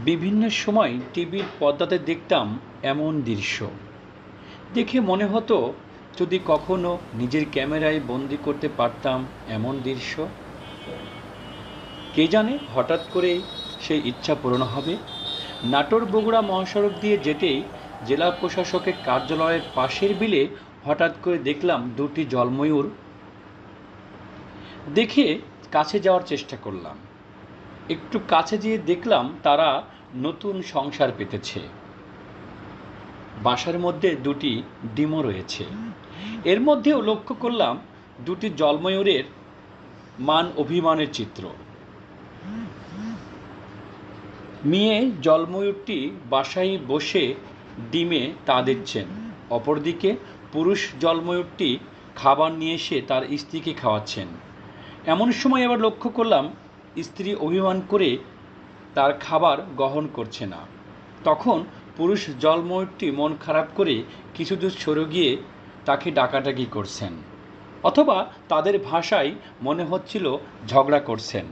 বিভিন্ন সময় টিভির পর্দাতে দেখতাম এমন দৃশ্য দেখে মনে হতো যদি কখনো নিজের ক্যামেরায় বন্দি করতে পারতাম এমন দৃশ্য। কে জানে হঠাৎ করে সেই ইচ্ছা পূরণ হবে। নাটোর বগুড়া মহাসড়ক দিয়ে যেতেই জেলা প্রশাসকের কার্যালয়ের পাশের বিলে হঠাৎ করে দেখলাম দুটি জলময়ূর। দেখে কাছে যাওয়ার চেষ্টা করলাম। একটু কাছে যেয়ে দেখলাম তারা নতুন সংসার পেতেছে। বাসার মধ্যে দুটি ডিমও রয়েছে। এর মধ্যেও লক্ষ্য করলাম দুটি জলময়ূরের মান অভিমানের চিত্র। মেয়ে জলময়ূরটি বাসায় বসে ডিমে তা দিচ্ছেন, অপরদিকে পুরুষ জলময়ূরটি খাবার নিয়ে এসে তার স্ত্রীকে খাওয়াচ্ছেন। এমন সময় আবার লক্ষ্য করলাম স্ত্রী অভিমান করে তার খাবার গ্রহণ করছে না। তখন পুরুষ জলময়ূরটি মন খারাপ করে কিছু দূর সরে গিয়ে তাকে ডাকাডাকি করছেন, অথবা তাদের ভাষায় মনে হচ্ছিল ঝগড়া করছেন।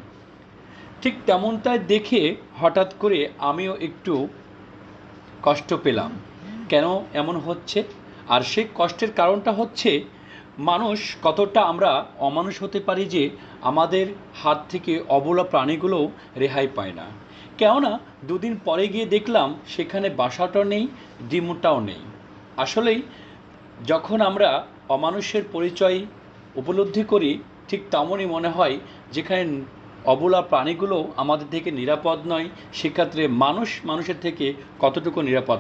ঠিক তেমনটাই দেখে হঠাৎ করে আমিও একটু কষ্ট পেলাম। কেন এমন হচ্ছে? আর সেই কষ্টের কারণটা হচ্ছে মানুষ কতটা আমরা অমানুষ হতে পারি যে আমাদের হাত থেকে অবলা প্রাণীগুলোও রেহাই পায় না। কেননা দুদিন পরে গিয়ে দেখলাম সেখানে বাসাটাও নেই, ডিমটাও নেই। আসলেই যখন আমরা অমানুষের পরিচয় উপলব্ধি করি, ঠিক তেমনই মনে হয় যেখানে অবলা প্রাণীগুলো আমাদের থেকে নিরাপদ নয়, সেক্ষেত্রে মানুষ মানুষের থেকে কতটুকু নিরাপদ।